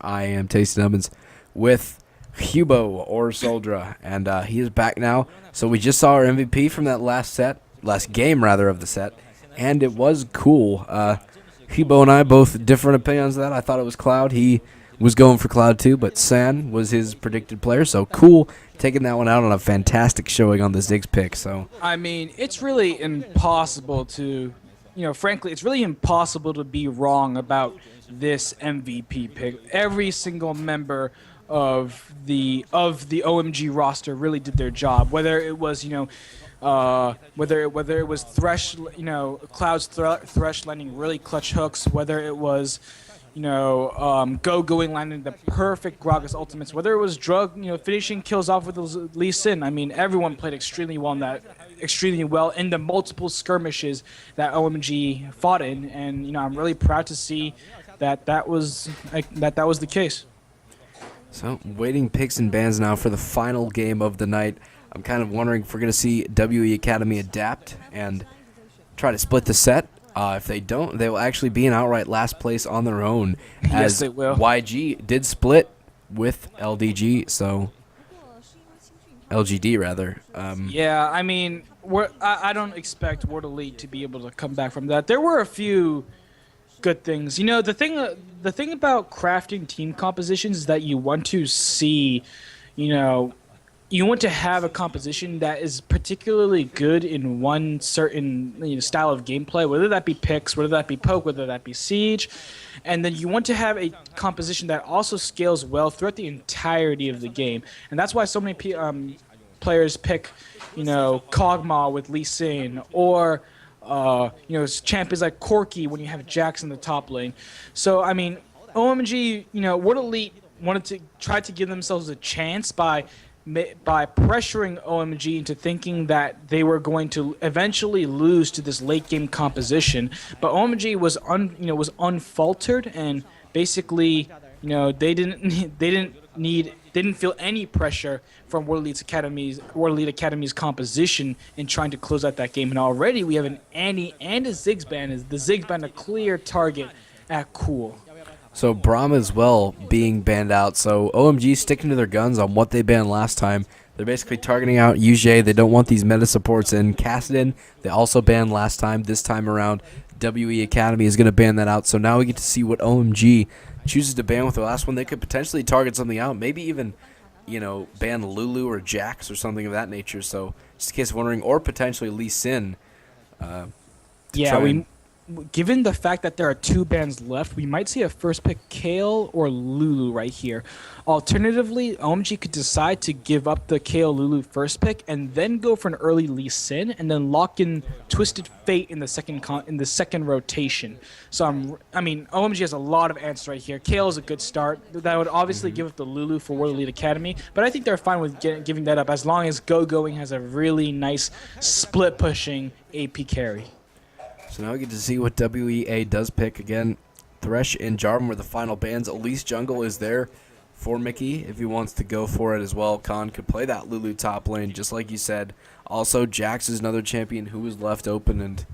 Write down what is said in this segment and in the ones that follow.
I am Tasty Nubbinz with Hubo or Souldra, and he is back now. So we just saw our MVP from that last game rather of the set, and it was cool. Hubo and I both different opinions of that. I thought it was Cloud. He was going for Cloud too, but San was his predicted player. So cool, taking that one out on a fantastic showing on the Ziggs pick. So I mean, it's really impossible to, frankly, it's really impossible to be wrong about this MVP pick. Every single member of the OMG roster really did their job. Whether it was whether it was Thresh, Cloud's Thresh landing really clutch hooks, whether it was going landing the perfect Gragas ultimates, whether it was Drug finishing kills off with Lee Sin. I mean, everyone played extremely well in the multiple skirmishes that OMG fought in, and I'm really proud to see that was the case. So, waiting picks and bans now for the final game of the night. I'm kind of wondering if we're going to see WE Academy adapt and try to split the set. If they don't, they will actually be in outright last place on their own. Yes, they will. YG did split with LDG, so LGD rather. Yeah, I mean, I don't expect World Elite to be able to come back from that. There were a few good things. The thing about crafting team compositions is that you want to see, you want to have a composition that is particularly good in one certain style of gameplay, whether that be picks, whether that be poke, whether that be siege, and then you want to have a composition that also scales well throughout the entirety of the game. And that's why so many players pick, Kog'Maw with Lee Sin, or champions like Corki when you have Jax in the top lane. So I mean, OMG, World Elite wanted to try to give themselves a chance by pressuring OMG into thinking that they were going to eventually lose to this late game composition. But OMG was unfaltered, and basically, they didn't feel any pressure from World Elite Academy's composition in trying to close out that game. And already we have an Annie and a Ziggs ban. Is the Ziggs ban a clear target at Cool? So Braum as well being banned out. So OMG sticking to their guns on what they banned last time. They're basically targeting out UJ. They don't want these meta supports in. Kassadin, they also banned last time. This time around, WE Academy is going to ban that out. So now we get to see what OMG chooses to ban with the last one. They could potentially target something out. Maybe even, ban Lulu or Jax or something of that nature. So just in case you're wondering, or potentially Lee Sin. Given the fact that there are 2 bans left, we might see a first pick Kayle or Lulu right here. Alternatively, OMG could decide to give up the Kayle Lulu first pick and then go for an early Lee Sin and then lock in Twisted Fate in the second rotation. So OMG has a lot of answers right here. Kayle is a good start. That would obviously give up the Lulu for World Elite Academy, but I think they're fine with giving that up as long as Going has a really nice split pushing AP carry. So now we get to see what WEA does pick. Again, Thresh and Jarvan were the final bans. Elise Jungle is there for Mickey if he wants to go for it as well. Khan could play that Lulu top lane, just like you said. Also, Jax is another champion who was left open. And,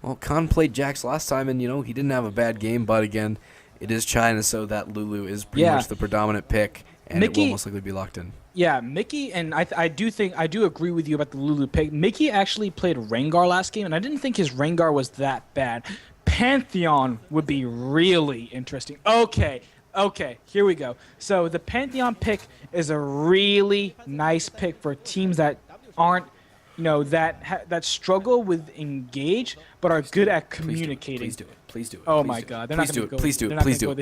well, Khan played Jax last time, and, he didn't have a bad game. But, again, it is China, so that Lulu is pretty much the predominant pick, and Mickey, it will most likely be locked in. Yeah, Mickey, and I do agree with you about the Lulu pick. Mickey actually played Rengar last game, and I didn't think his Rengar was that bad. Pantheon would be really interesting. Okay, here we go. So the Pantheon pick is a really nice pick for teams that aren't, that struggle with engage but are good at communicating. Please do it. Please do it. Oh my God! They're not going to go. Please do it. Please do it.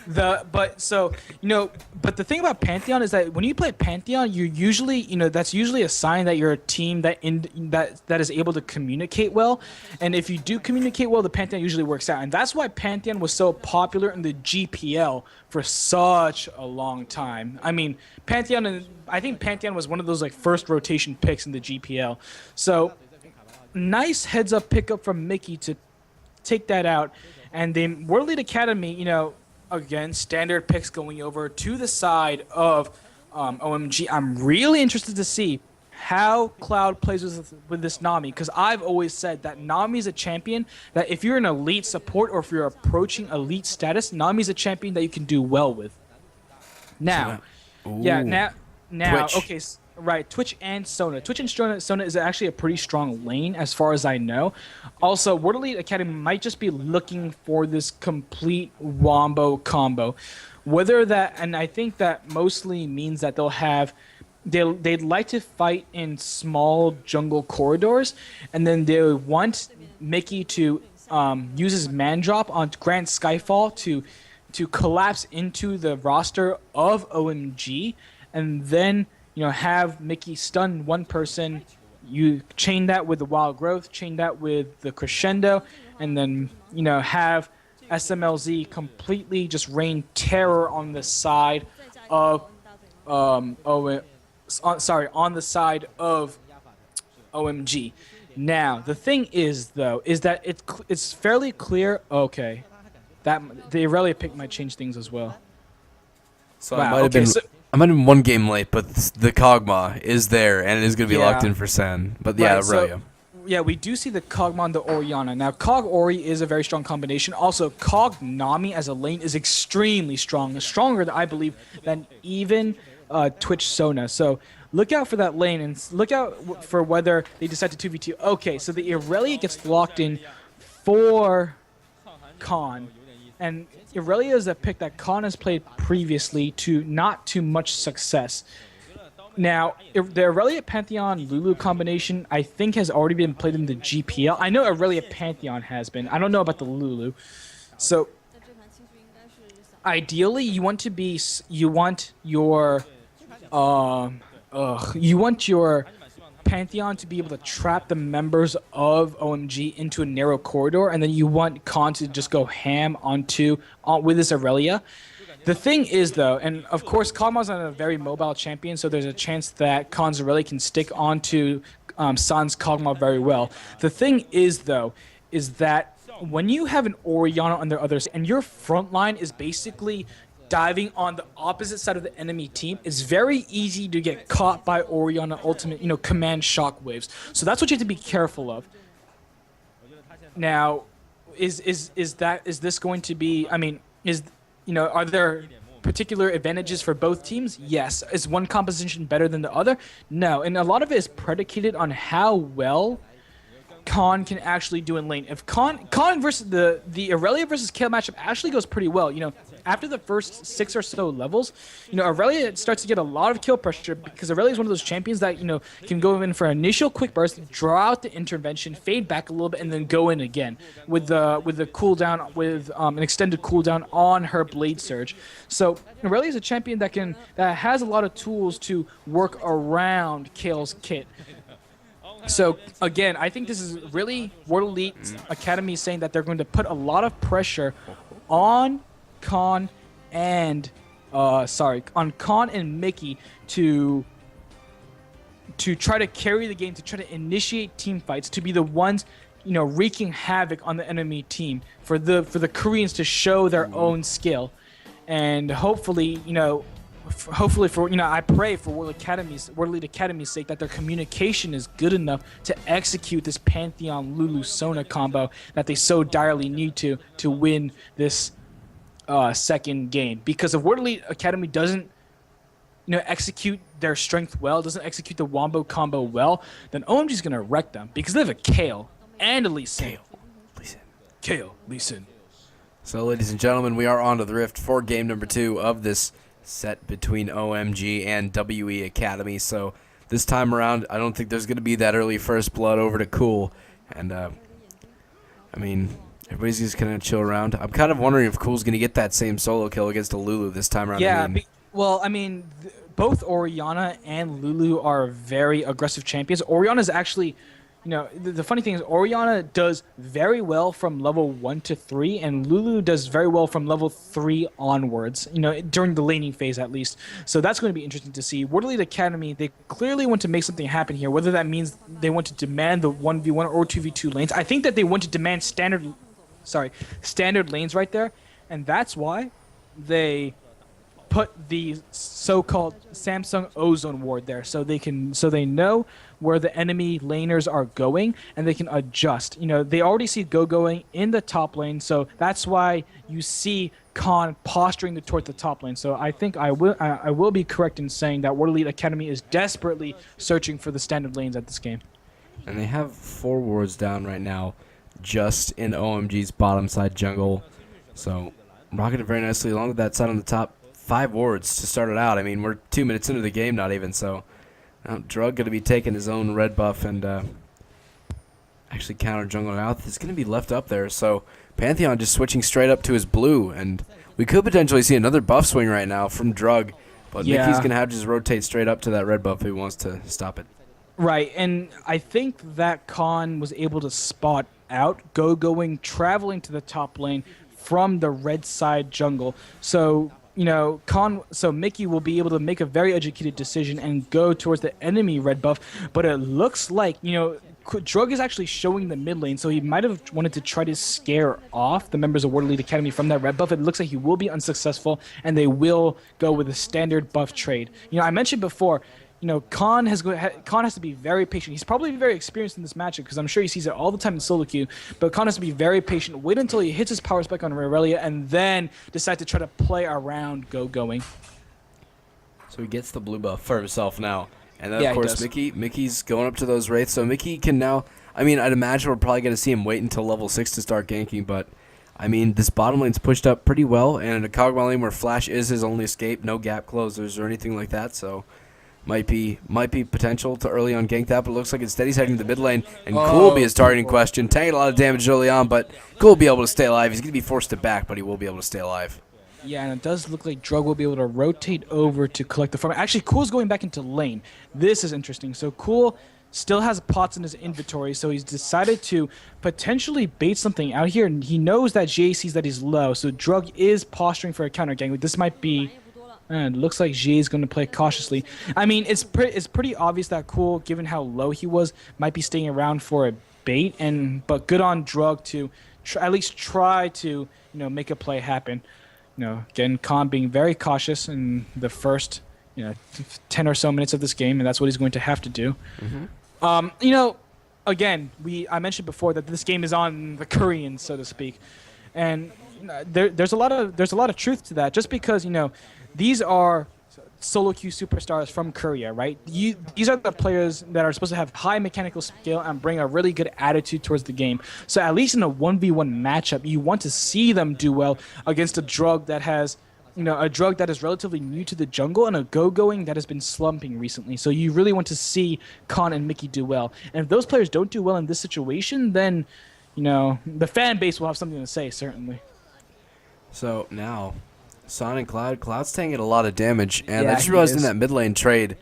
But the thing about Pantheon is that when you play Pantheon, you usually, that's usually a sign that you're a team that is able to communicate well. And if you do communicate well, the Pantheon usually works out. And that's why Pantheon was so popular in the GPL for such a long time. I mean, I think Pantheon was one of those first rotation picks in the GPL. So nice heads up pickup from Mickey to take that out. And then World Elite Academy, again, standard picks going over to the side of OMG. I'm really interested to see how Cloud plays with this Nami, because I've always said that Nami is a champion that if you're an elite support or if you're approaching elite status, Nami is a champion that you can do well with. Now, Twitch. okay, right, Twitch and Sona. Twitch and Sona is actually a pretty strong lane as far as I know. Also, World Elite Academy might just be looking for this complete wombo combo. Whether that, and I think that mostly means that they'd like to fight in small jungle corridors, and then they want Mickey to use his man drop on Grand Skyfall to collapse into the roster of OMG, and then have Mickey stun one person. You chain that with the Wild Growth, chain that with the Crescendo, and then have SMLZ completely just rain terror on the side of on the side of OMG. Now the thing is though is that it's fairly clear. Okay, that the Aurelia pick might change things as well. So wow, I might have been one game late, but the Kog'Maw is there and it is going to be locked in for Sen. But yeah, right, Aurelia. Yeah, we do see the Kog'Maw and the Orianna. Now, Kog Ori is a very strong combination. Also, Kog Nami as a lane is extremely strong. Stronger, I believe, than even Twitch Sona. So look out for that lane and look out for whether they decide to 2v2. Okay, so the Aurelia gets locked in for Khan. And Aurelia is a pick that Khan has played previously to not too much success. Now, the Aurelia Pantheon Lulu combination, I think, has already been played in the GPL. I know Aurelia Pantheon has been. I don't know about the Lulu. So, ideally, you want your Pantheon to be able to trap the members of OMG into a narrow corridor, and then you want Khan to just go ham with this Aurelia. The thing is, though, and of course, Kog'Maw's not a very mobile champion, so there's a chance that Khan's Aurelia can stick onto San's Kog'Maw very well. The thing is, though, is that when you have an Orianna on the other side, and your front line is basically diving on the opposite side of the enemy team, it's very easy to get caught by Orianna ultimate, command shockwaves. So that's what you have to be careful of. Now, is this going to be? I mean, are there particular advantages for both teams? Yes. Is one composition better than the other? No. And a lot of it is predicated on how well Khan can actually do in lane. If Khan versus the Aurelia versus Kayle matchup actually goes pretty well. After the first 6 or so levels, Aurelia starts to get a lot of kill pressure because Aurelia is one of those champions that can go in for an initial quick burst, draw out the intervention, fade back a little bit, and then go in again with the cooldown, with an extended cooldown on her Blade Surge. So Aurelia is a champion that has a lot of tools to work around Kayle's kit. So again, I think this is really World Elite Academy saying that they're going to put a lot of pressure on Khan and Mickey to try to carry the game, to try to initiate team fights, to be the ones wreaking havoc on the enemy team, for the Koreans to show their own skill, and hopefully I pray for World Elite Academy's sake that their communication is good enough to execute this Pantheon Lulu Sona combo that they so direly need to win this second game. Because if World Elite Academy doesn't execute their strength well, doesn't execute the wombo combo well, then OMG is gonna wreck them because they have a Kayle and a Lee Sin. Kayle, Lee Sin. So, ladies and gentlemen, we are on to the Rift for game number 2 of this set between OMG and WE Academy. So this time around, I don't think there's going to be that early first blood over to Cool. And, I mean, everybody's just going to chill around. I'm kind of wondering if Cool's going to get that same solo kill against a Lulu this time around. Yeah, both Orianna and Lulu are very aggressive champions. Orianna's actually... the funny thing is Orianna does very well from level 1 to 3, and Lulu does very well from level 3 onwards, during the laning phase at least. So that's going to be interesting to see. World Elite Academy, they clearly want to make something happen here, whether that means they want to demand the 1v1 or 2v2 lanes. I think that they want to demand standard lanes right there, and that's why they put the so-called Samsung ozone ward there, so they know where the enemy laners are going, and they can adjust. They already see Go going in the top lane, so that's why you see Khan posturing toward the top lane. So I think I will be correct in saying that World Elite Academy is desperately searching for the standard lanes at this game. And they have 4 wards down right now, just in OMG's bottom side jungle. So rocketed very nicely along with that side on the top. 5 wards to start it out. I mean, we're 2 minutes into the game, not even. So now Drug going to be taking his own red buff and actually counter jungle out. It's going to be left up there. So Pantheon just switching straight up to his blue, and we could potentially see another buff swing right now from Drug. But Yeah. Mickey's going to have to just rotate straight up to that red buff if he wants to stop it. Right, and I think that Khan was able to spot out going traveling to the top lane from the red side jungle. So so Mickey will be able to make a very educated decision and go towards the enemy red buff. But it looks like Drug is actually showing the mid lane, so he might have wanted to try to scare off the members of World Elite Academy from that red buff. It looks like he will be unsuccessful, and they will go with a standard buff trade. I mentioned before, Khan has to be very patient. He's probably very experienced in this matchup because I'm sure he sees it all the time in solo queue. But Khan has to be very patient. Wait until he hits his power spike on Aurelia and then decide to try to play around going. So he gets the blue buff for himself now. And then, Yeah, of he course, does. Mickey's going up to those wraiths. So Mickey can now, I'd imagine we're probably going to see him wait until level 6 to start ganking. But, this bottom lane's pushed up pretty well. And in a Kog'Maw lane where Flash is his only escape, no gap closers or anything like that. So might be potential to early on gank that, but it looks like instead he's heading to the mid lane, and Cool will be his targeting question. Taking a lot of damage early on, but Cool will be able to stay alive. He's going to be forced to back, but he will be able to stay alive. Yeah, and it does look like Drug will be able to rotate over to collect the farm. Actually, Cool's going back into lane. This is interesting. So Cool still has pots in his inventory, so he's decided to potentially bait something out here, and he knows that GA sees that he's low, so Drug is posturing for a counter gank. This might be... And it looks like Jay is going to play cautiously. It's pretty obvious that Cool, given how low he was, might be staying around for a bait. But good on Drug to at least try to make a play happen. Again, Khan being very cautious in the first 10 or so minutes of this game, and that's what he's going to have to do. Again, I mentioned before that this game is on the Koreans, so to speak, and there's a lot of truth to that. Just because these are solo queue superstars from Korea, right? These are the players that are supposed to have high mechanical skill and bring a really good attitude towards the game. So at least in a 1v1 matchup, you want to see them do well against a Drug that has, a Drug that is relatively new to the jungle and a going that has been slumping recently. So you really want to see Khan and Mickey do well. And if those players don't do well in this situation, then, the fan base will have something to say, certainly. So now, Son and Cloud's taking a lot of damage, and Yeah, I just he realized in is. that mid lane trade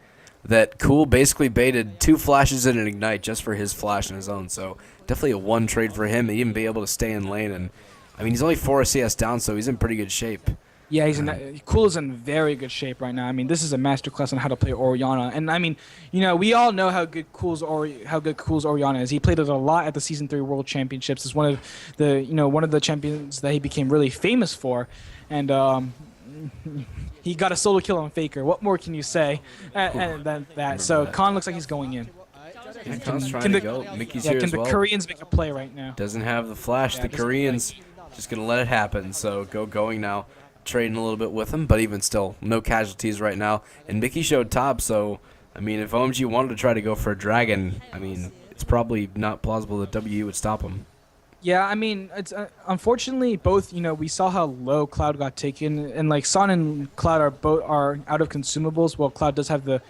that Cool basically baited 2 flashes and an ignite just for his flash and his own. So definitely a 1 trade for him, and even be able to stay in lane. And he's only 4 CS down, so he's in pretty good shape. Yeah, Cool is in very good shape right now. This is a masterclass on how to play Orianna, and we all know how good Cool's Orianna is. He played it a lot at the Season 3 World Championships. It's one of the champions that he became really famous for, and he got a solo kill on Faker. What more can you say? And then that. So Khan looks like he's going in. Yeah, Khan's trying to go. Mickey's here Can as the well. Koreans make a play right now? Doesn't have the flash. Yeah, The doesn't Koreans just going to let it happen. So going now. Trading a little bit with him, but even still, no casualties right now. And Mickey showed top, so, if OMG wanted to try to go for a dragon, it's probably not plausible that WE would stop him. Yeah, it's unfortunately both. We saw how low Cloud got taken, and Son and Cloud are out of consumables. Well, Cloud does have the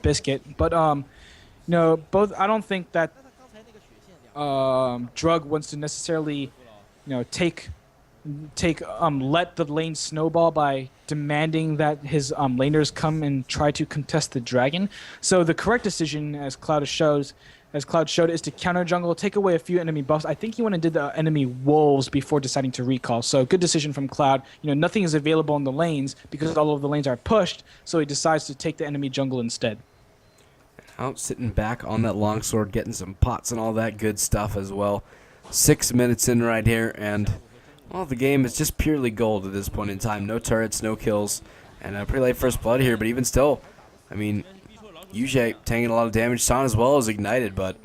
biscuit, but both. I don't think that Drug wants to necessarily let the lane snowball by demanding that his laners come and try to contest the dragon. So the correct decision, as Cloud showed, is to counter jungle, take away a few enemy buffs. I think he went and did the enemy wolves before deciding to recall. So good decision from Cloud. Nothing is available in the lanes because all of the lanes are pushed, so he decides to take the enemy jungle instead. Out sitting back on that longsword, getting some pots and all that good stuff as well. 6 minutes in right here, and well, the game is just purely gold at this point in time. No turrets, no kills. And pretty late first blood here, but even still, I mean, UJ taking a lot of damage. Son as well is ignited, but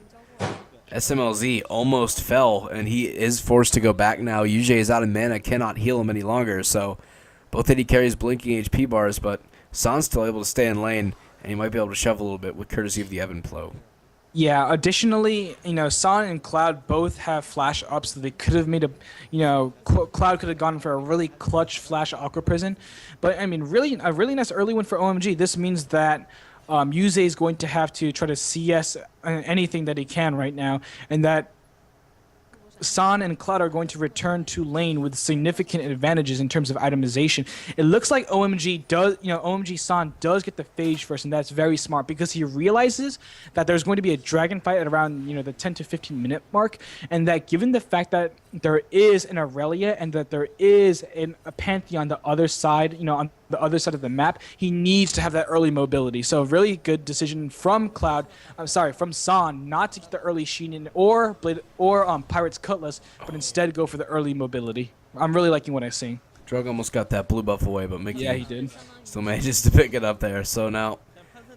SMLZ almost fell, and he is forced to go back now. UJ is out of mana, cannot heal him any longer, so both AD carries blinking HP bars, but Son's still able to stay in lane, and he might be able to shove a little bit with courtesy of the Evan Plo. Yeah, additionally, Son and Cloud both have flash ups, so they could have made Cloud could have gone for a really clutch flash Aqua Prison. But, I mean, really a really nice early win for OMG. This means that Yuze is going to have to try to CS anything that he can right now, and that Son and Cloud are going to return to lane with significant advantages in terms of itemization. It looks like OMG Son does get the phage first, and that's very smart because he realizes that there's going to be a dragon fight at around the 10 to 15 minute mark, and that given the fact that there is an Aurelia and that there is a Pantheon on the other side, on the other side of the map, he needs to have that early mobility. So really good decision from from Son not to get the early Sheen in or Pirate's Cutlass, but instead go for the early mobility. I'm really liking what I'm seeing. Drug almost got that blue buff away, but Mickey he did. Still manages to pick it up there. So now,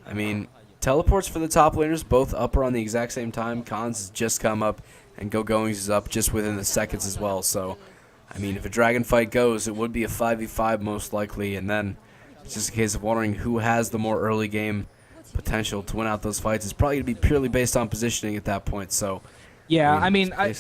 I mean, teleports for the top laners, both up around the exact same time. Khan's has just come up, and Goings is up just within the seconds as well. So, I mean, if a dragon fight goes, it would be a 5v5 most likely, and then it's just a case of wondering who has the more early game potential to win out those fights. It's probably going to be purely based on positioning at that point. So, yeah, I mean, I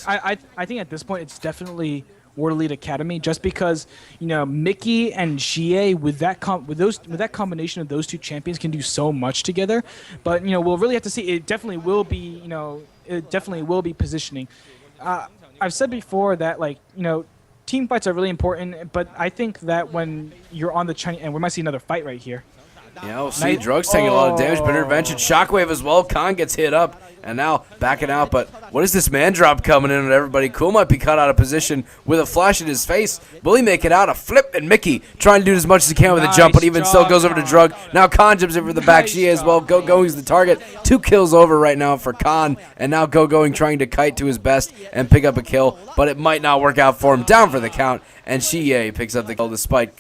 think at this point it's definitely WorldElite Academy, just because Mickey and GA with that combination of those two champions can do so much together. But we'll really have to see. It definitely will be positioning. I've said before that team fights are really important, but I think that when you're on the Chinese, and we might see another fight right here. Yeah, we'll see. Drug's taking a lot of damage, but intervention, shockwave as well. Khan gets hit up, and now backing out. But what is this man drop coming in with everybody? Cool might be cut out of position with a flash in his face. Will he make it out? A flip, and Mickey trying to do as much as he can with a jump, but even still goes over to Drug. Now Khan jumps in for the back. She as well. Going's the target. 2 kills over right now for Khan, and now Going trying to kite to his best and pick up a kill, but it might not work out for him. Down for the count, and Shie picks up the kill despite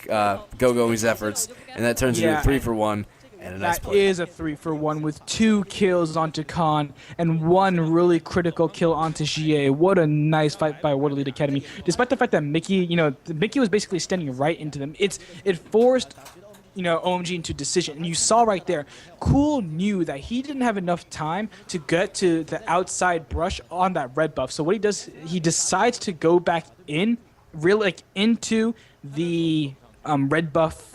Going's efforts, and that turns into a 3-for-1. And a nice play. That is a 3-for-1 with 2 kills onto Khan and 1 really critical kill onto GA. What a nice fight by WorldElite Academy. Despite the fact that Mickey, Mickey was basically standing right into them. It forced OMG into decision. And you saw right there, Cool knew that he didn't have enough time to get to the outside brush on that red buff. So what he does, he decides to go back in, really into the red buff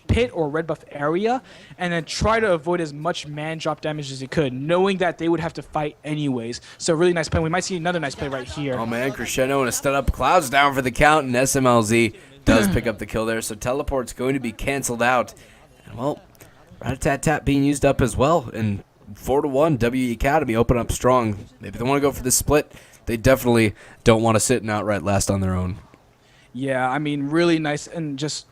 pit or red buff area, and then try to avoid as much man drop damage as he could, knowing that they would have to fight anyways. So really nice play. We might see another nice play right here. Oh man, Crescendo and a stun up. Cloud's down for the count, and SMLZ does pick up the kill there. So teleport's going to be canceled out. And well, Rat-a-tat-tat being used up as well. And 4-1, WE Academy open up strong. Maybe they want to go for the split. They definitely don't want to sit and outright last on their own. Yeah, I mean, really nice, and just,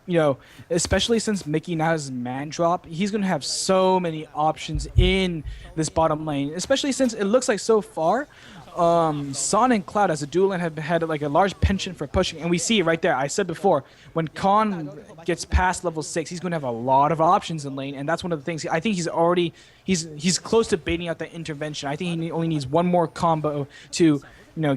especially since Mickey now has man drop, he's going to have so many options in this bottom lane, especially since it looks like so far, Son and Cloud as a dual lane have had like a large penchant for pushing, and we see it right there. I said before, when Khan gets past level 6, he's going to have a lot of options in lane, and that's one of the things. I think he's close to baiting out that intervention. I think he only needs one more combo to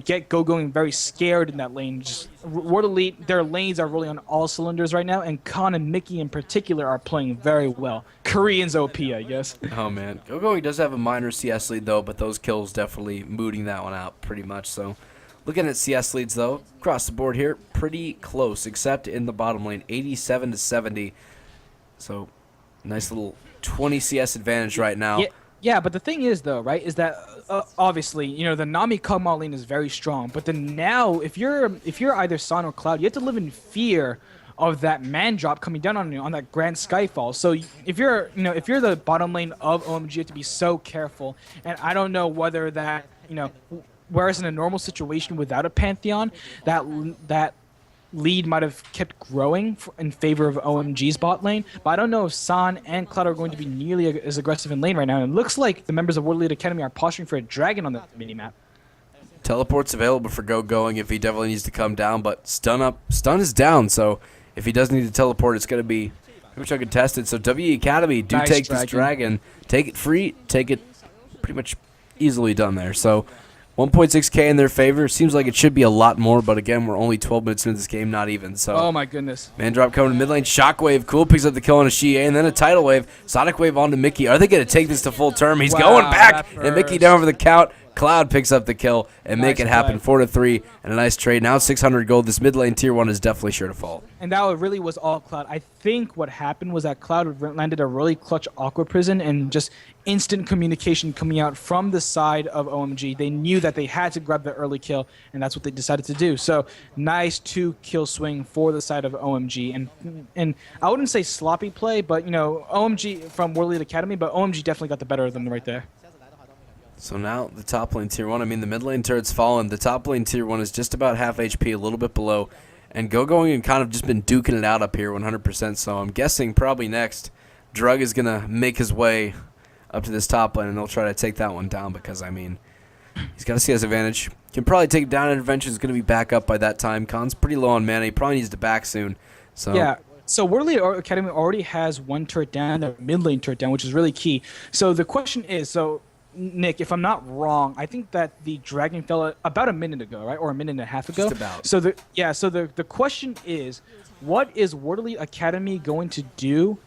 get Going very scared in that lane. Just WorldElite, their lanes are really on all cylinders right now, and Khan and Mickey in particular are playing very well. Korean's OP, I guess. Oh man, Going does have a minor CS lead though, but those kills definitely mooting that one out pretty much. So, looking at CS leads though, across the board here, pretty close, except in the bottom lane, 87 to 70. So, nice little 20 CS advantage right now. Yeah, but the thing is, though, right, is that obviously, the Nami Kog'Maw lane is very strong. But then now, if you're either Son or Cloud, you have to live in fear of that man drop coming down on you on that Grand Skyfall. So if you're the bottom lane of OMG, you have to be so careful. And I don't know whether that, whereas in a normal situation without a Pantheon, that lead might have kept growing in favor of OMG's bot lane, but I don't know if Son and Cloud are going to be nearly as aggressive in lane right now. And it looks like the members of WorldElite Academy are posturing for a dragon on the minimap. Teleport's available for Going if he definitely needs to come down, but stun is down, so if he does need to teleport, it's going to be pretty much uncontested. So WE Academy do Nice take this dragon, take it free, take it pretty much easily done there. So 1.6k in their favor. Seems like it should be a lot more, but again, we're only 12 minutes into this game, not even. So Oh my goodness. man drop coming to mid lane. Shockwave, cool, picks up the kill on a Shie, and then a tidal wave. Sonic wave onto Mickey. Are they going to take this to full term? He's going back, and Mickey down for the count. Cloud picks up the kill and make it happen. 4-3 and a nice trade. Now 600 gold. This mid lane tier 1 is definitely sure to fall. And that really was all Cloud. I think what happened was that Cloud landed a really clutch Aqua Prison and just instant communication coming out from the side of OMG. They knew that they had to grab the early kill, and that's what they decided to do. So nice 2-kill swing for the side of OMG. And I wouldn't say sloppy play, but you know, OMG from World Elite Academy, but OMG definitely got the better of them right there. So now the top lane tier 1, I mean the mid lane turret's fallen. The top lane tier 1 is just about half HP, a little bit below. And going and kind of just been duking it out up here 100%. So I'm guessing probably next, Drug is going to make his way up to this top lane, and they'll try to take that one down because, I mean, he's got a CS advantage. Can probably take it down. Intervention is going to be back up by that time. Khan's pretty low on mana. He probably needs to back soon. So yeah. So World Elite Academy already has one turret down, their mid lane turret down, which is really key. So the question is, so Nick, if I'm not wrong, I think that the dragon fell about a minute ago, right, or a minute and a half ago. Just about. So the question is, what is World Elite Academy going to do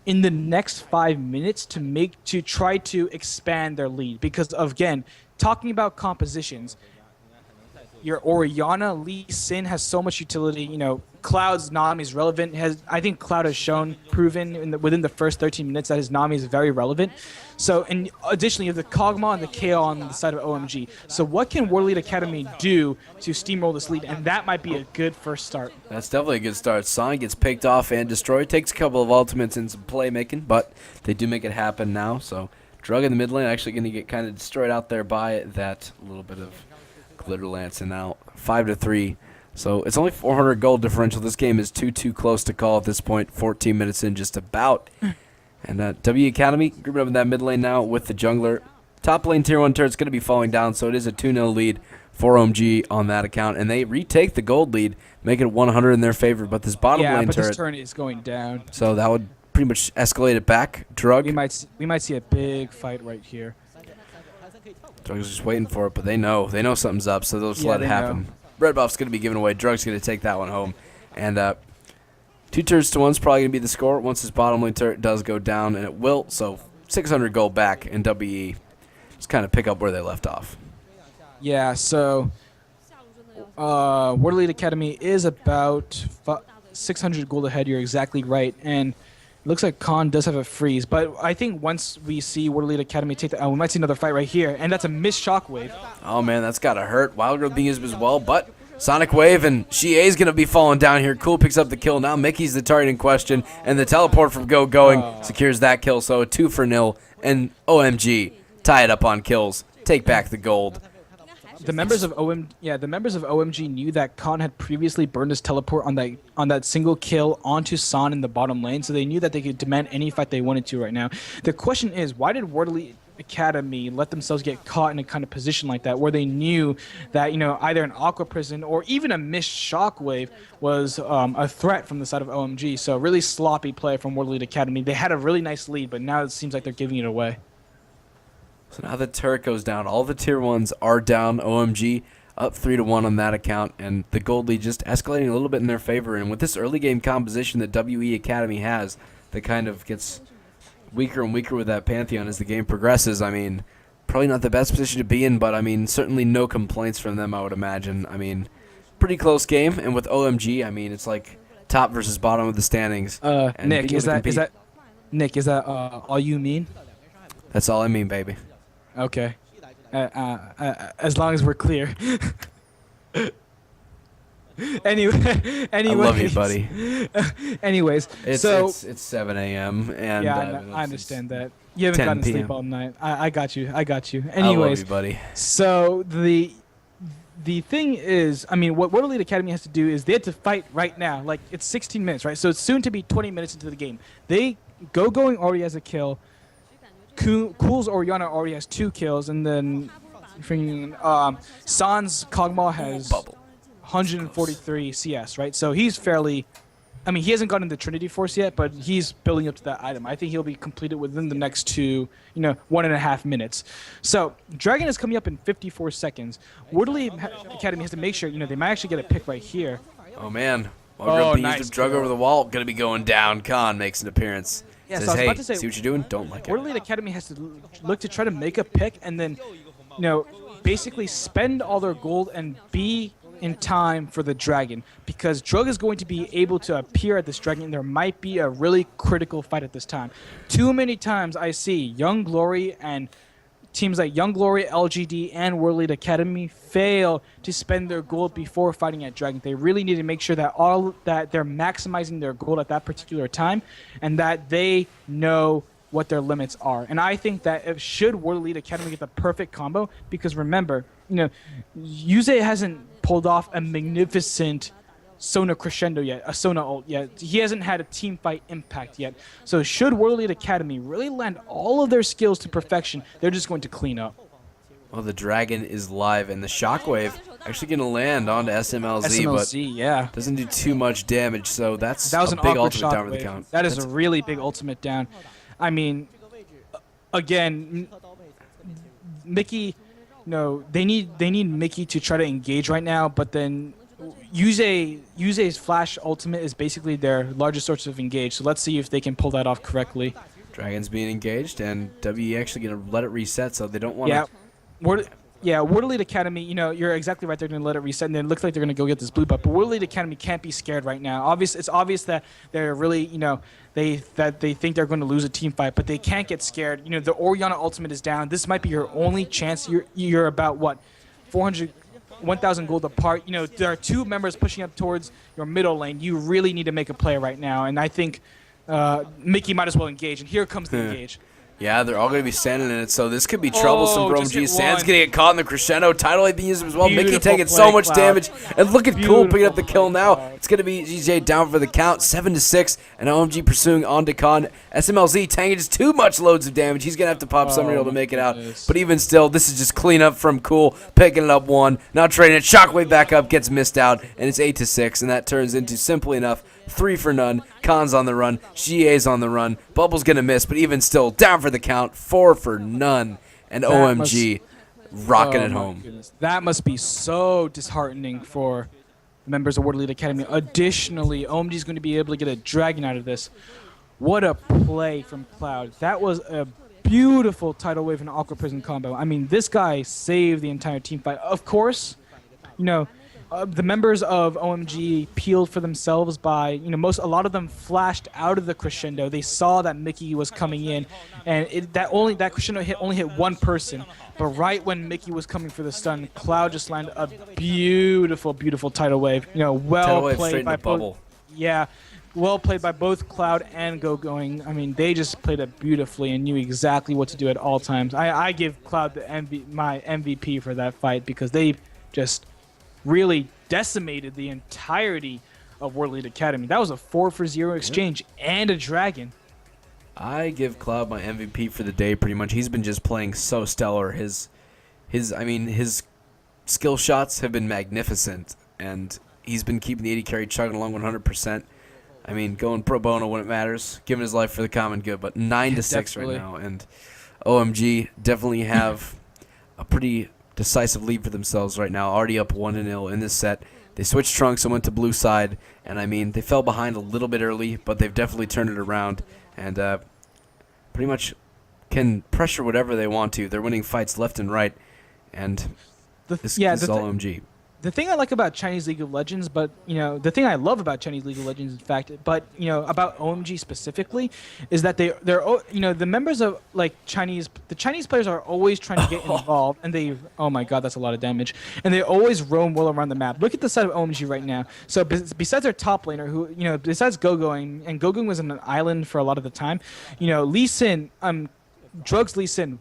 in the next 5 minutes to try to expand their lead? Because again, talking about compositions, your Orianna, Lee Sin has so much utility. You know, Cloud's Nami is relevant. I think Cloud has proven within the first 13 minutes that his Nami is very relevant. So, and additionally, you have the Kog'Maw and the KO on the side of OMG. So what can World Elite Academy do to steamroll this lead? And that might be a good first start. That's definitely a good start. Sonic gets picked off and destroyed. Takes a couple of ultimates and some playmaking, but they do make it happen now. So Drug in the mid lane actually going to get kind of destroyed out there by that little bit of Glitter Lance, and now 5-3. So it's only 400 gold differential. This game is too close to call at this point. 14 minutes in, just about. And WE Academy grouping up in that mid lane now with the jungler. Top lane tier 1 turret's going to be falling down, so it is a 2-0 lead for OMG on that account. And they retake the gold lead, make it 100 in their favor. But this bottom lane turret, this turret is going down. So that would pretty much escalate it back. Drug. We might see a big fight right here. Drug's just waiting for it, but they know something's up, so they'll just let it happen. Red buff's going to be given away. Drug's going to take that one home. And 2 turrets to 1's probably going to be the score once this bottom lane turret does go down, and it will. So 600 gold back in WE. Just kind of pick up where they left off. Yeah, so World Elite Academy is about 600 gold ahead. You're exactly right. And it looks like Khan does have a freeze, but I think once we see World Elite Academy take we might see another fight right here, and that's a missed shockwave. Oh man, that's gotta hurt. Wild Growth being used as well, but Sonic Wave and Shie's gonna be falling down here. Cool picks up the kill. Now Mickey's the target in question, and the teleport from going secures that kill. So a 2-0, and OMG tie it up on kills. Take back the gold. The members of OMG knew that Khan had previously burned his teleport on that single kill onto San in the bottom lane, so they knew that they could demand any fight they wanted to right now. The question is, why did World Elite Academy let themselves get caught in a kind of position like that, where they knew that, you know, either an Aqua Prison or even a missed shockwave was a threat from the side of OMG? So really sloppy play from World Elite Academy. They had a really nice lead, but now it seems like they're giving it away. So now the turret goes down. All the tier 1s are down. OMG up 3-1 on that account, and the gold lead just escalating a little bit in their favor. And with this early game composition that WE Academy has, that kind of gets weaker and weaker with that Pantheon as the game progresses. I mean, probably not the best position to be in, but I mean, certainly no complaints from them, I would imagine. I mean, pretty close game, and with OMG, I mean, it's like top versus bottom of the standings. Nick, is that all you mean? That's all I mean, baby. Okay. As long as we're clear. Anyway, I love you, buddy. Anyways, it's 7 a.m. and yeah, I understand that. You haven't gotten sleep all night. I got you. Anyways, I love you, buddy. So the thing is, I mean, what World Elite Academy has to do is they have to fight right now. Like, it's 16 minutes, right? So it's soon to be 20 minutes into the game. Going already has a kill. Cool's Orianna already has 2 kills, and then San's Kog'Maw has 143 CS, right? So he's fairly I mean, he hasn't gotten the Trinity Force yet, but he's building up to that item. I think he'll be completed within the next 1.5 minutes. So Dragon is coming up in 54 seconds. Woodley Academy has to make sure, they might actually get a pick right here. Oh, man. Well, nice drug over the wall. Going to be going down. Khan makes an appearance. Yeah, Says, so I was hey, about to say, see what you're doing? Don't like it. Woodley Academy has to look to try to make a pick and then, basically spend all their gold and be in time for the Dragon, because Drug is going to be able to appear at this Dragon, and there might be a really critical fight at this time. Too many times I see Young Glory and teams like Young Glory, LGD, and World Elite Academy fail to spend their gold before fighting at Dragon. They really need to make sure that they're maximizing their gold at that particular time, and that they know what their limits are. And I think that should World Elite Academy get the perfect combo, because remember, Yuze hasn't pulled off a magnificent Sona crescendo yet, a Sona ult yet. He hasn't had a team fight impact yet. So should World Elite Academy really land all of their skills to perfection, they're just going to clean up. Well, the Dragon is live, and the Shockwave actually going to land onto SMLZ, but yeah, doesn't do too much damage, so that was an big awkward ultimate down for the count. That is a really big ultimate down. I mean, again, Mickey, they need Mickey to try to engage right now, but then Yuze's flash ultimate is basically their largest source of engage, so let's see if they can pull that off correctly. Dragon's being engaged, and WE actually going to let it reset, so they don't want to... World Elite Academy, you're exactly right. They're going to let it reset, and then it looks like they're going to go get this blue buff. But World Elite Academy can't be scared right now. It's obvious that they're really, they think they're going to lose a team fight, but they can't get scared. The Orianna ultimate is down. This might be your only chance. You're about, 1,000 gold apart. There are two members pushing up towards your middle lane. You really need to make a play right now, and I think Mickey might as well engage, and here comes the engage. Yeah, they're all going to be standing in it, so this could be troublesome for OMG. Sand's going to get caught in the crescendo. Tidal being used as well. Mickey taking so much damage. And look at Cool picking up the kill now. It's going to be GJ down for the count, 7-6, and OMG pursuing on to Khan. SMLZ tanking just too much loads of damage. He's going to have to pop Summerreal to make it out. But even still, this is just cleanup from Cool, picking it up one. Now trading it. Shockwave back up, gets missed out, and it's 8-6, and that turns into, simply enough, 3 for none. Khan's on the run. GA's on the run. Bubble's going to miss, but even still, down for the count, 4 for none. And OMG rocking it home. Goodness. That must be so disheartening for members of World Elite Academy. Additionally, OMG is going to be able to get a Dragon out of this. What a play from Cloud. That was a beautiful Tidal Wave and Aqua Prison combo. I mean, this guy saved the entire team fight. Of course, the members of OMG peeled for themselves by, a lot of them flashed out of the crescendo. They saw that Mickey was coming in, and that crescendo only hit one person. But right when Mickey was coming for the stun, Cloud just landed a beautiful, beautiful Tidal Wave. Well played by both. Yeah, well played by both Cloud and Going. I mean, they just played it beautifully and knew exactly what to do at all times. I give Cloud my MVP for that fight, because they just really decimated the entirety of World Elite Academy. That was a 4-for-0 exchange and a Dragon. I give Cloud my MVP for the day pretty much. He's been just playing so stellar. His skill shots have been magnificent, and he's been keeping the 80 carry chugging along 100%. I mean, going pro bono when it matters, giving his life for the common good, but 9-6 right now, and OMG definitely have a pretty decisive lead for themselves right now, already up 1-0 in this set. They switched trunks and went to blue side, and I mean, they fell behind a little bit early, but they've definitely turned it around, and pretty much can pressure whatever they want to. They're winning fights left and right, and this is all OMG. The thing I like about Chinese League of Legends, but the thing I love about Chinese League of Legends, in fact, but about OMG specifically, is that they're the members of the Chinese players are always trying to get involved, and oh my god, that's a lot of damage, and they always roam well around the map. Look at the side of OMG right now. So besides their top laner, who besides Gogoing, and Gogoing was on an island for a lot of the time, Lee Sin, Drugs Lee Sin,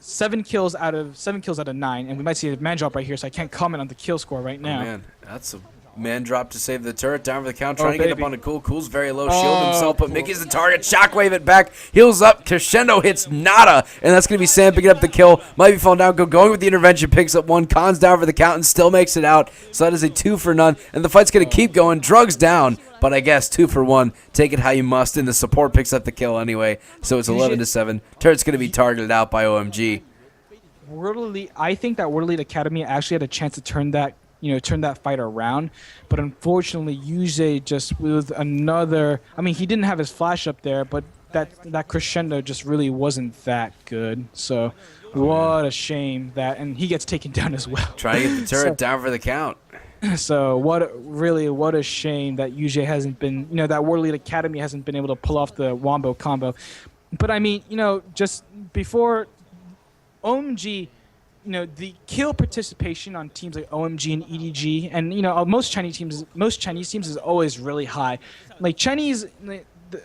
7 kills out of 9, and we might see a man drop right here, so I can't comment on the kill score right now. Oh man, that's a man drop to save the turret, down for the count, trying to get up onto Cool. Cool's very low, shield himself, but Mickey's the target, shockwave it back, heals up, crescendo hits nada, and that's going to be Sam picking up the kill, might be falling down, going with the intervention, picks up one, Khan's down for the count and still makes it out, so that is a 2 for none, and the fight's going to keep going, Drugs down, but I guess 2 for 1. Take it how you must, and the support picks up the kill anyway. So it's 11-7. Turret's going to be targeted out by OMG. I think that World Elite Academy actually had a chance to turn that fight around, but unfortunately, Yuji just with another. I mean, he didn't have his flash up there, but that crescendo just really wasn't that good. So, what a shame that, and he gets taken down as well. Trying to get the turret down for the count. So what a shame that UJ hasn't been, that World Elite Academy hasn't been able to pull off the Wombo combo. But I mean, just before OMG, the kill participation on teams like OMG and EDG, and most Chinese teams is always really high. Like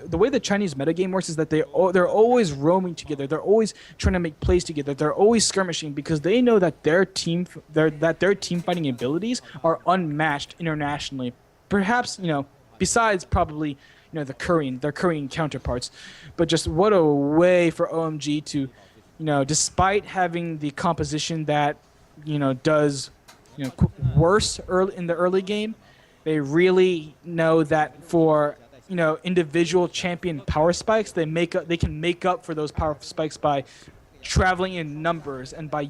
the way the Chinese metagame works is that they're always roaming together. They're always trying to make plays together. They're always skirmishing because they know that their team fighting abilities are unmatched internationally. Perhaps besides probably their Korean counterparts. But just what a way for OMG to despite having the composition that does worse in the early game, they really know that for individual champion power spikes, they can make up for those power spikes by traveling in numbers and by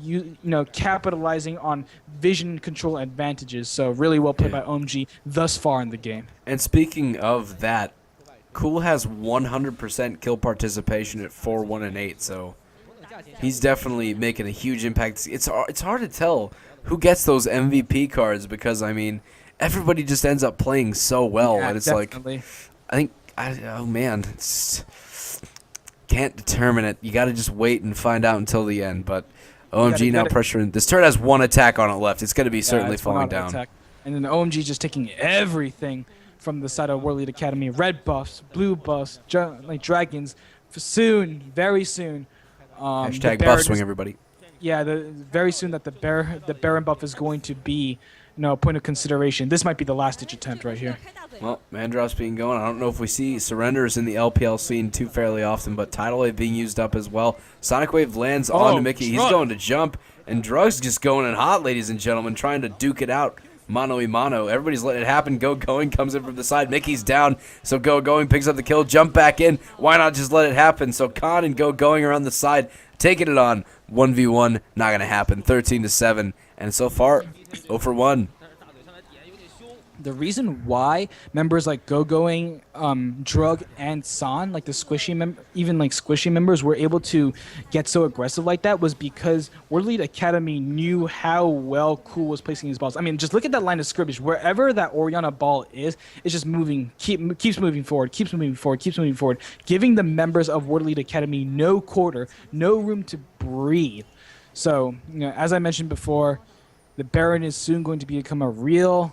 capitalizing on vision control advantages. So really well played by OMG thus far in the game. And speaking of that, Cool has 100% kill participation at 4, 1, and 8. So he's definitely making a huge impact. It's hard to tell who gets those MVP cards because I mean everybody just ends up playing so well, and it's definitely. Oh man, can't determine it. You got to just wait and find out until the end. But OMG now pressuring. This turret has 1 attack on it left. It's going to be certainly falling down. Attack. And then OMG just taking everything from the side of World Elite Academy. Red buffs, blue buffs, like dragons. Soon, very soon. Hashtag buff swing, everybody. Yeah, very soon that the Baron buff is going to be a point of consideration. This might be the last-ditch attempt right here. Well, Mandrop's being going. I don't know if we see surrenders in the LPL scene too fairly often, but Tidal Wave being used up as well. Sonic Wave lands onto Mickey. He's going to jump, and Drug's just going in hot, ladies and gentlemen, trying to duke it out. Mano y mano. Everybody's letting it happen. Go Going comes in from the side. Mickey's down, so Go Going picks up the kill. Jump back in. Why not just let it happen? So Khan and Go Going are on the side, taking it on. 1v1, not going to happen. 13-7, and so far, 0 for 1. The reason why members like Go-Going, Drug, and San, like the squishy members, were able to get so aggressive like that was because World Elite Academy knew how well Cool was placing his balls. I mean, just look at that line of scrimmage. Wherever that Oriana ball is, it's just moving, keeps moving forward, keeps moving forward, giving the members of World Elite Academy no quarter, no room to breathe. So, as I mentioned before, the Baron is soon going to become a real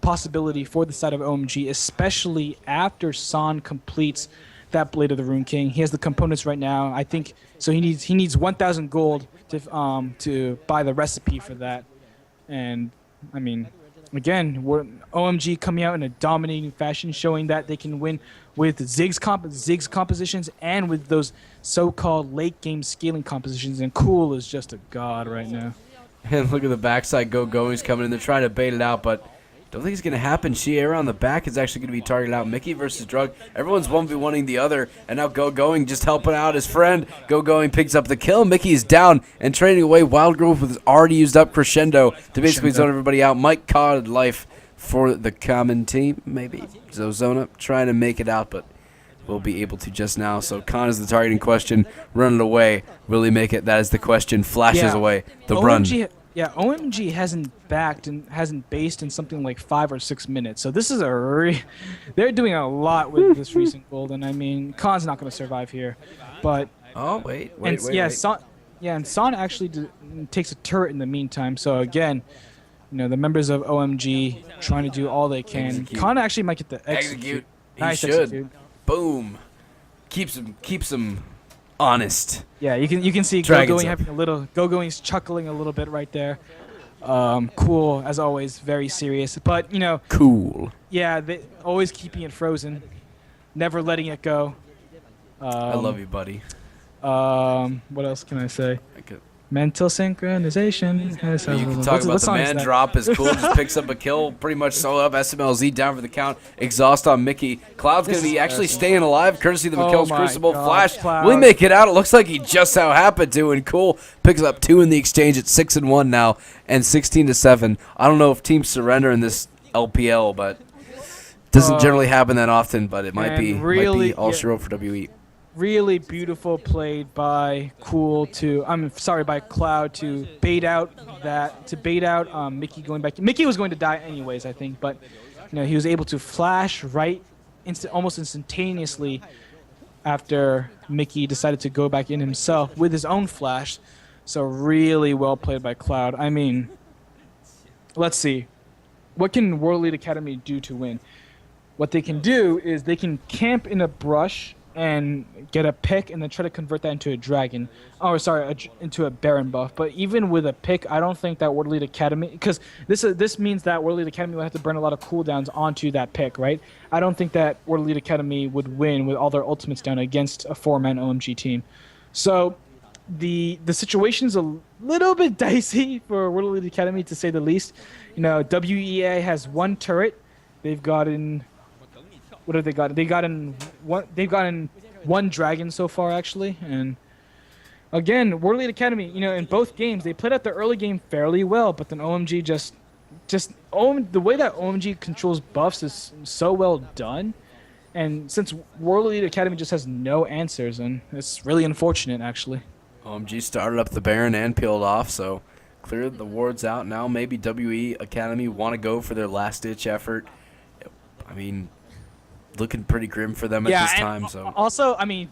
possibility for the side of OMG, especially after San completes that Blade of the Rune King. He has the components right now. I think so. He needs 1,000 gold to buy the recipe for that. And I mean, again, OMG coming out in a dominating fashion, showing that they can win with Zig's compositions and with those so-called late game scaling compositions. And Cool is just a god right now. And look at the backside. Go Going's coming in. They're trying to bait it out, but don't think it's going to happen. Shiera on the back is actually going to be targeted out. Mickey versus Drug. Everyone's 1v1ing the other, and now Go Going just helping out his friend. Go Going picks up the kill. Mickey's down and trading away. Wild Growth with his already used up Crescendo to basically zone everybody out. Mike caught life for the common team, maybe. Zozona trying to make it out, but will be able to just now. So Khan is the targeting question. Run it away. Will he make it? That is the question. Flashes away. The run. Yeah, OMG hasn't backed and hasn't based in something like 5 or 6 minutes. So this is they're doing a lot with this recent gold, and I mean, Khan's not going to survive here. But wait. And San actually takes a turret in the meantime. So again, the members of OMG trying to do all they can. Execute. Khan actually might get the execute. Nice should. Execute. Boom. Keeps him honest. Yeah, you can see Go Going having Go Going's chuckling a little bit right there. Cool as always, very serious, but cool. Yeah, they always keeping it frozen, never letting it go. I love you, buddy. What else can I say? Mental synchronization. You can talk about the man drop is cool. Just picks up a kill, pretty much solo up. SMLZ down for the count. Exhaust on Mickey. Cloud's going to be actually staying alive, courtesy of the McKill's Crucible. Flash. Cloud. Will he make it out? It looks like he just so happened to. And cool picks up 2 in the exchange at 6-1 now and 16-7. I don't know if teams surrender in this LPL, but doesn't generally happen that often. But it might be all she wrote for WE. Really beautiful played by by Cloud to bait out Mickey going back. Mickey was going to die anyways, I think, but he was able to flash almost instantaneously after Mickey decided to go back in himself with his own flash. So really well played by Cloud. I mean, let's see. What can World Elite Academy do to win? What they can do is they can camp in a brush and get a pick and then try to convert that into a dragon. Into a Baron buff. But even with a pick, I don't think that World Elite Academy, because this means that World Elite Academy will have to burn a lot of cooldowns onto that pick, right? I don't think that World Elite Academy would win with all their ultimates down against a 4-man OMG team. So the situation's a little bit dicey for World Elite Academy, to say the least. WEA has 1 turret. They've gotten What have they got? They've gotten 1 dragon so far, actually. And again, World Elite Academy, in both games, they played out the early game fairly well, but then OMG the way that OMG controls buffs is so well done. And since World Elite Academy just has no answers, and it's really unfortunate, actually. OMG started up the Baron and peeled off, so cleared the wards out. Now maybe WE Academy want to go for their last-ditch effort. I mean, looking pretty grim for them at this time. So also, I mean,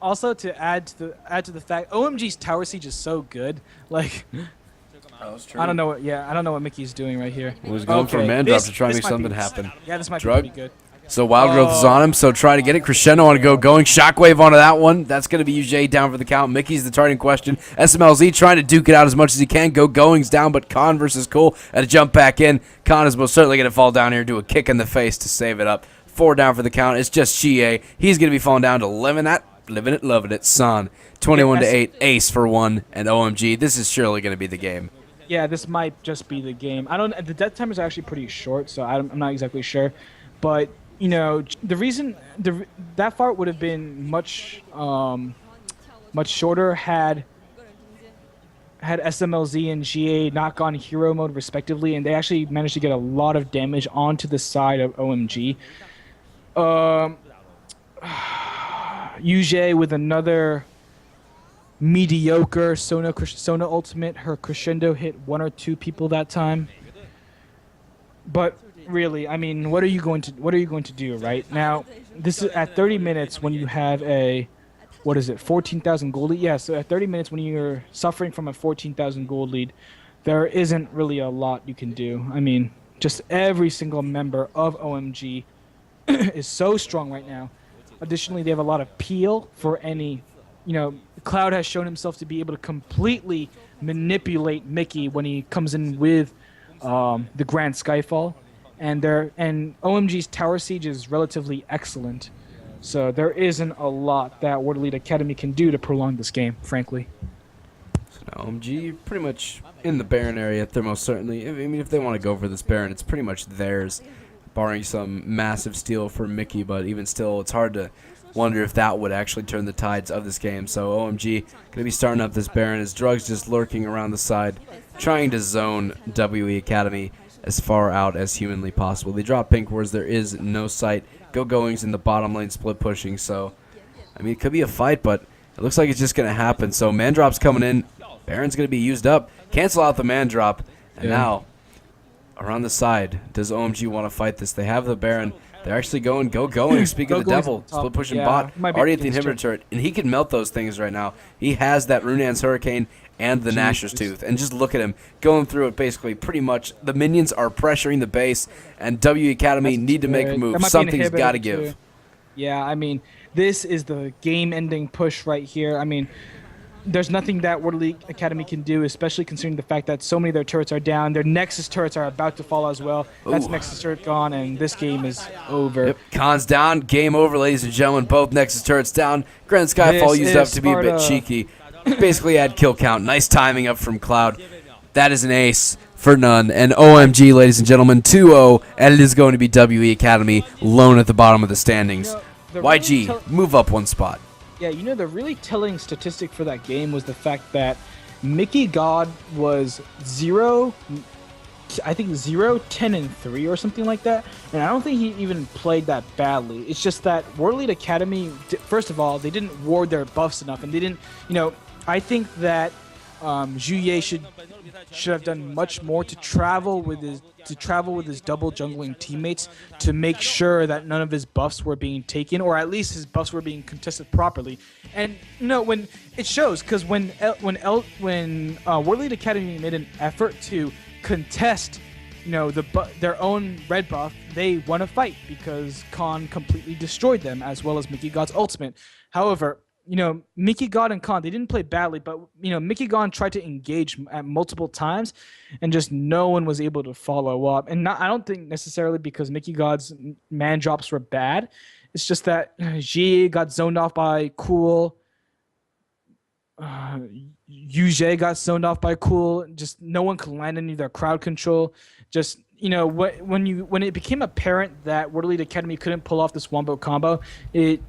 also to add to the fact, OMG's tower siege is so good. Like, I don't know what Mickey's doing right here. He was going for a man drop to try to make something happen. Yeah, this might be pretty good. So Wild Growth is on him, so try to get it. Crescendo on to go going. Shockwave onto that one. That's going to be UJ down for the count. Mickey's the targeting question. SMLZ trying to duke it out as much as he can. Going's down, but Khan versus Cole at a jump back in. Khan is most certainly going to fall down here and do a kick in the face to save it up. 4 down for the count. It's just Chie. He's going to be falling down to living it, loving it. San. 21-8. Ace for 1. And OMG. This is surely going to be the game. Yeah, this might just be the game. The death time is actually pretty short, so I'm not exactly sure. But the reason that fight would have been much shorter had SMLZ and GA not gone hero mode respectively, and they actually managed to get a lot of damage onto the side of OMG. UJ with another mediocre Sona ultimate. Her crescendo hit 1 or 2 people that time. But really, I mean, what are you going to do right now? This is at 30 minutes when you have a 14,000 gold lead. Yeah, so at 30 minutes when you're suffering from a 14,000 gold lead, there isn't really a lot you can do. I mean, just every single member of OMG is so strong right now. Additionally, they have a lot of peel for any, Cloud has shown himself to be able to completely manipulate Mickey when he comes in with the Grand Skyfall. And OMG's tower siege is relatively excellent. So there isn't a lot that World Elite Academy can do to prolong this game, frankly. So now OMG pretty much in the Baron area. They're most certainly, I mean, if they want to go for this Baron, it's pretty much theirs, barring some massive steal for Mickey. But even still, it's hard to wonder if that would actually turn the tides of this game. So OMG going to be starting up this Baron. His Drugs just lurking around the side, trying to zone WE Academy as far out as humanly possible. They drop pink wards. There is no sight. Going's in the bottom lane split pushing. So, I mean, it could be a fight, but it looks like it's just going to happen. So, man drop's coming in. Baron's going to be used up. Cancel out the man drop. And now, around the side, does OMG want to fight this? They have the Baron. They're actually going. Speaking of the devil, split pushing bot. Already at the inhibitor turret. And he can melt those things right now. He has that Runan's Hurricane and the Nashor's Tooth. And just look at him going through it basically pretty much. The minions are pressuring the base, and W Academy need to make a move. Something's got to give. Yeah, I mean, this is the game-ending push right here. I mean, there's nothing that World Elite Academy can do, especially considering the fact that so many of their turrets are down. Their Nexus turrets are about to fall as well. That's Nexus turret gone, and this game is over. Yep. Khan's down. Game over, ladies and gentlemen. Both Nexus turrets down. Grand Skyfall used up to be a bit cheeky. basically add kill count. Nice timing up from Cloud. That is an ace for none. And OMG, ladies and gentlemen, 2-0, and it is going to be WE Academy lone at the bottom of the standings. YG, move up one spot. Yeah, you know, the really telling statistic for that game was the fact that Mickey God was 0, 10, and 3 or something like that. And I don't think he even played that badly. It's just that World Elite Academy, first of all, they didn't ward their buffs enough. And they didn't, you know, I think that WEA should have done much more to travel with his double jungling teammates to make sure that none of his buffs were being taken, or at least his buffs were being contested properly. And you know, when it shows, because when World Elite Academy made an effort to contest, you know, their own red buff, they won a fight because Khan completely destroyed them, as well as Mickey God's ultimate. However, you know, Mickey God and Khan, they didn't play badly, but, you know, Mickey God tried to engage at multiple times, and just no one was able to follow up. And I don't think necessarily because Mickey God's man drops were bad. It's just that G got zoned off by Cool. UJ got zoned off by Cool. Just no one could land any of their crowd control. Just, you know, when it became apparent that World Elite Academy couldn't pull off this wombo combo, it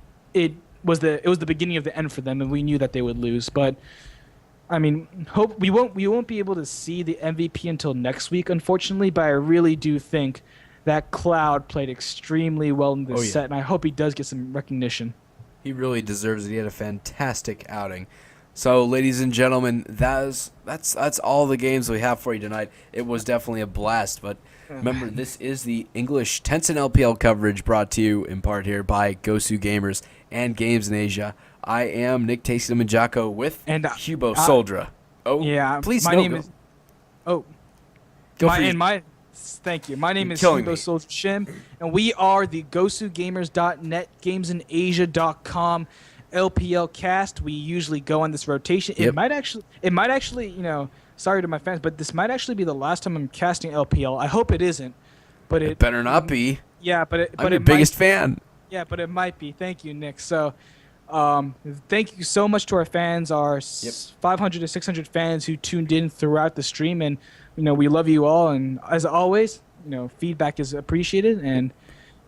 was the beginning of the end for them, and we knew that they would lose. But I mean, we won't be able to see the MVP until next week, unfortunately. But I really do think that Cloud played extremely well in this set, and I hope he does get some recognition. He really deserves it. He had a fantastic outing. So, ladies and gentlemen, that's all the games we have for you tonight. It was definitely a blast, but remember, this is the English Tencent LPL coverage brought to you in part here by Gosu Gamers and Games in Asia. I am Nick Tasty Manjako with Hubo Souldra. Oh, yeah. Please, my name is. Oh, thank you. My name is Hubo Souldra Shim, and we are the GosuGamers.net, GamesInAsia.com LPL cast. We usually go on this rotation. Yep. It might actually, you know, sorry to my fans, but this might actually be the last time I'm casting LPL. I hope it isn't, but it better not be. Yeah, I'm your biggest fan. Yeah, but it might be. Thank you, Nick. So, thank you so much to our fans, our 500 to 600 fans who tuned in throughout the stream, and you know, we love you all. And as always, you know, feedback is appreciated, and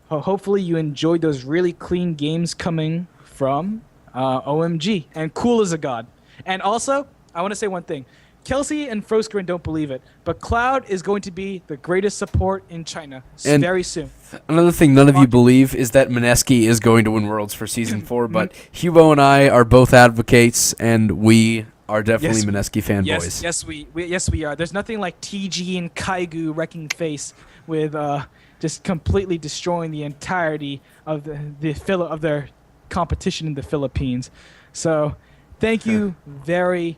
hopefully you enjoyed those really clean games coming from OMG and Cool as a God. And also, I want to say one thing. Kelsey and Frosgrin don't believe it, but Cloud is going to be the greatest support in China very soon. Another thing none of you believe is that Mineski is going to win Worlds for Season 4, but Hubo and I are both advocates, and we are definitely Mineski fanboys. Yes, we are. There's nothing like TG and Kaigu wrecking face with just completely destroying the entirety of of their competition in the Philippines. So, thank you very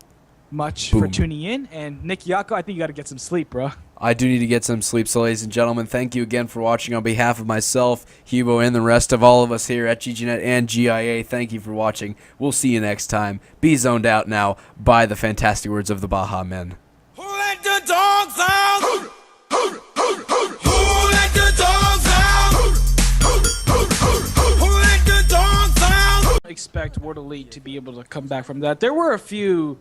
much for tuning in. And Nick Yako, I think you got to get some sleep, bro. I do need to get some sleep. So, ladies and gentlemen, thank you again for watching. On behalf of myself, Hubo, and the rest of all of us here at GGNet and GIA, thank you for watching. We'll see you next time. Be zoned out now by the fantastic words of the Baja Men. Who let the dogs out? Who let the dogs out? Who let the dogs out? Expect World Elite to be able to come back from that. There were a few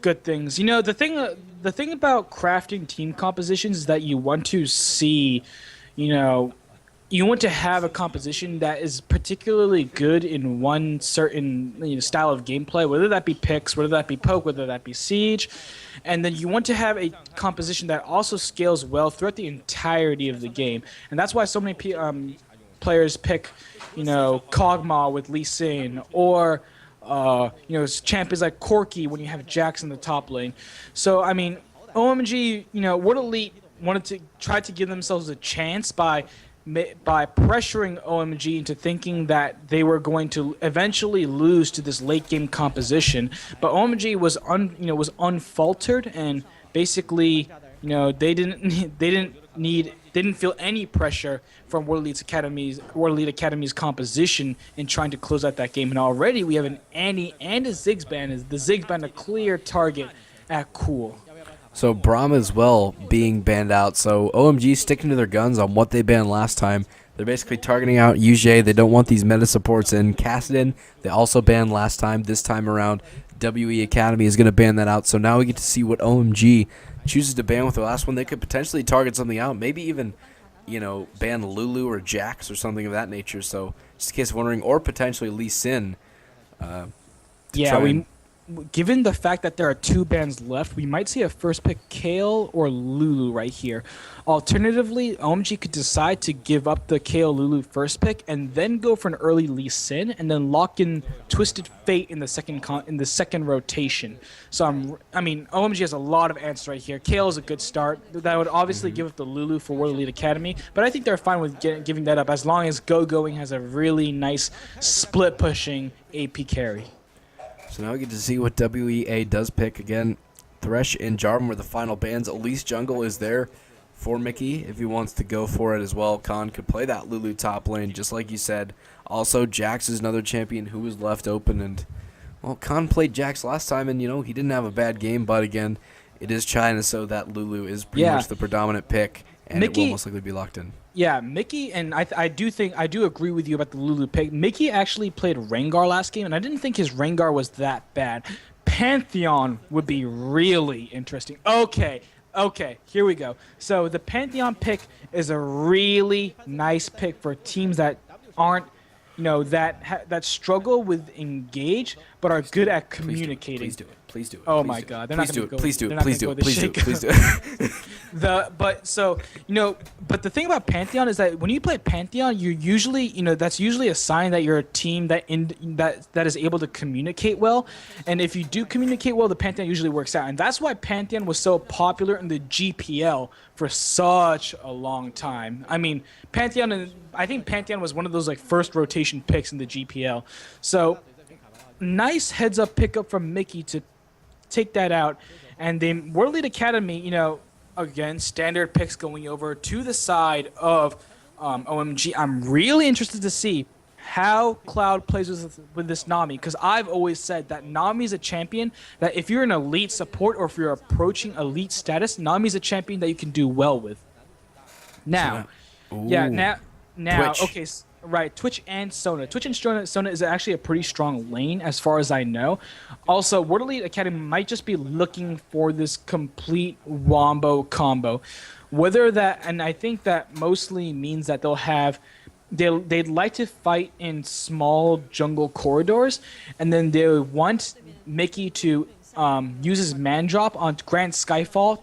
good things. You know, the thing about crafting team compositions is that you want to see, you know, you want to have a composition that is particularly good in one certain style of gameplay, whether that be picks, whether that be poke, whether that be siege, and then you want to have a composition that also scales well throughout the entirety of the game. And that's why so many players pick, you know, Kog'Maw with Lee Sin, or you know, champions like Corki when you have Jax in the top lane. So, I mean, OMG, you know, World Elite wanted to try to give themselves a chance by pressuring OMG into thinking that they were going to eventually lose to this late game composition. But OMG was unfaltered, and basically, you know, they didn't feel any pressure from World Elite Academy's composition in trying to close out that game. And already we have an Annie and a Ziggs the Ziggs a clear target at Cool. So Braum as well being banned out. So OMG sticking to their guns on what they banned last time. They're basically targeting out UJ. They don't want these meta supports in. Cassidy, they also banned last time. This time around, WE Academy is going to ban that out. So now we get to see what OMG chooses to ban with the last one. They could potentially target something out, maybe even, ban Lulu or Jax or something of that nature. So just in case of wondering, or potentially Lee Sin. Given the fact that there are 2 bans left, we might see a first pick Kale or Lulu right here. Alternatively, OMG could decide to give up the Kale Lulu first pick and then go for an early Lee Sin and then lock in Twisted Fate in the second rotation. So OMG has a lot of answers right here. Kale is a good start. That would obviously give up the Lulu for World Elite Academy, but I think they're fine with giving that up as long as Going has a really nice split pushing AP carry. So now we get to see what WEA does pick. Again, Thresh and Jarvan were the final bans. Elise Jungle is there for Mickey if he wants to go for it as well. Khan could play that Lulu top lane, just like you said. Also, Jax is another champion who was left open. And, well, Khan played Jax last time, and, he didn't have a bad game. But, again, it is China, so that Lulu is pretty much the predominant pick. And Mickey, it will most likely be locked in. Yeah, Mickey, and I do agree with you about the Lulu pick. Mickey actually played Rengar last game, and I didn't think his Rengar was that bad. Pantheon would be really interesting. Okay, here we go. So the Pantheon pick is a really nice pick for teams that aren't, that struggle with engage but are good at communicating. Please do it. Please do it. Oh my God! They're not going to go. Please do it. Please do it. But the thing about Pantheon is that when you play Pantheon, you usually, that's usually a sign that you're a team that is able to communicate well. And if you do communicate well, the Pantheon usually works out. And that's why Pantheon was so popular in the GPL for such a long time. I mean, I think Pantheon was one of those first rotation picks in the GPL. So nice heads up pickup from Mickey to take that out. And the World Elite Academy, again, standard picks going over to the side of OMG. I'm really interested to see how Cloud plays with this Nami, because I've always said that Nami is a champion that if you're an elite support or if you're approaching elite status, Nami is a champion that you can do well with. Now, now, Twitch. okay, right, Twitch and Sona. Twitch and Sona is actually a pretty strong lane as far as I know. Also, World Elite Academy might just be looking for this complete wombo combo. And I think that mostly means that they'd like to fight in small jungle corridors, and then they want Mickey to use his man drop on Grand Skyfall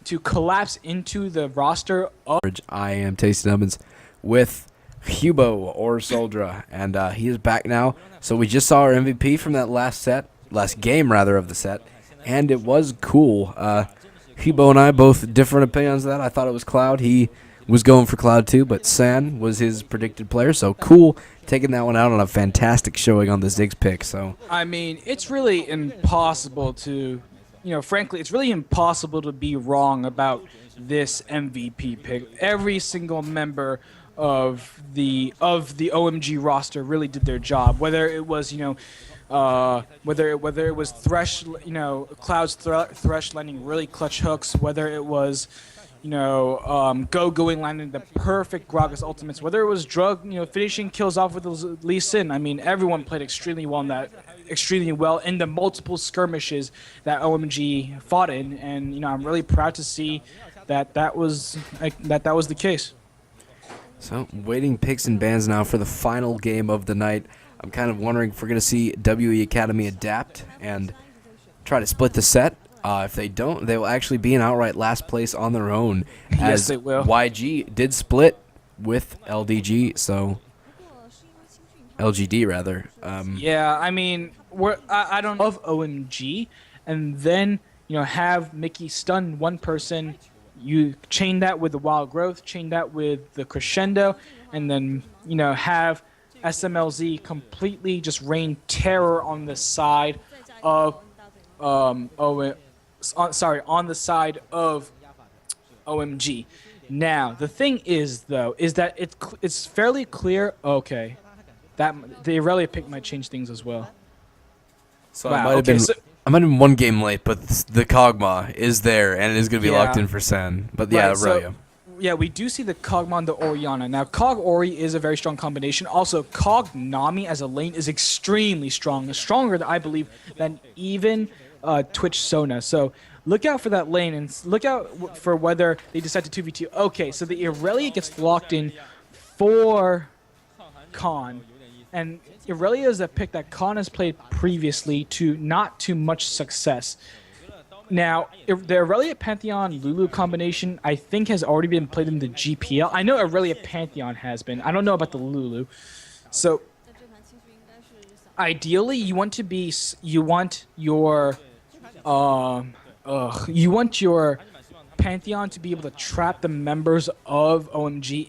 to collapse into the roster of... I am Tasty Nubbinz with Hubo or Souldra, and he is back now. So we just saw our MVP from that last game of the set, and it was cool. Hubo and I both different opinions of that. I thought it was Cloud. He was going for Cloud too, but San was his predicted player. So cool, taking that one out on a fantastic showing on the Ziggs pick. So I mean, it's really impossible to, frankly, it's really impossible to be wrong about this MVP pick. Every single member of the OMG roster really did their job. Whether it was whether it was Thresh, Cloud's Thresh landing really clutch hooks, whether it was going landing the perfect Gragas ultimates, whether it was Drug finishing kills off with Lee Sin. I mean, everyone played extremely well in the multiple skirmishes that OMG fought in, and I'm really proud to see that was the case. So, waiting picks and bans now for the final game of the night. I'm kind of wondering if we're going to see WE Academy adapt and try to split the set. If they don't, they will actually be in outright last place on their own. Yes, they will. YG did split with LDG, so... LGD, rather. Yeah, I mean, I don't love OMG, and then, have Mickey stun one person. You chain that with the Wild Growth, chain that with the Crescendo, and then, have SMLZ completely just rain terror on the side of on the side of OMG. Now, the thing is that it's fairly clear. Okay, that the Aurelia pick might change things as well. So wow, I might have been one game late, but the Kog'Maw is there and it is going to be locked in for Sen. But yeah, Aurelia. yeah, we do see the Kog'Maw and the Orianna. Now, Kog Ori is a very strong combination. Also, Kog Nami as a lane is extremely strong, stronger, I believe, than even Twitch Sona. So look out for that lane and look out for whether they decide to 2v2. Okay, so the Irelia gets locked in for Khan. And Irelia is a pick that Khan has played previously to not too much success. Now, the Irelia Pantheon Lulu combination, I think, has already been played in the GPL. I know Irelia Pantheon has been. I don't know about the Lulu. So, ideally, you want your Pantheon to be able to trap the members of OMG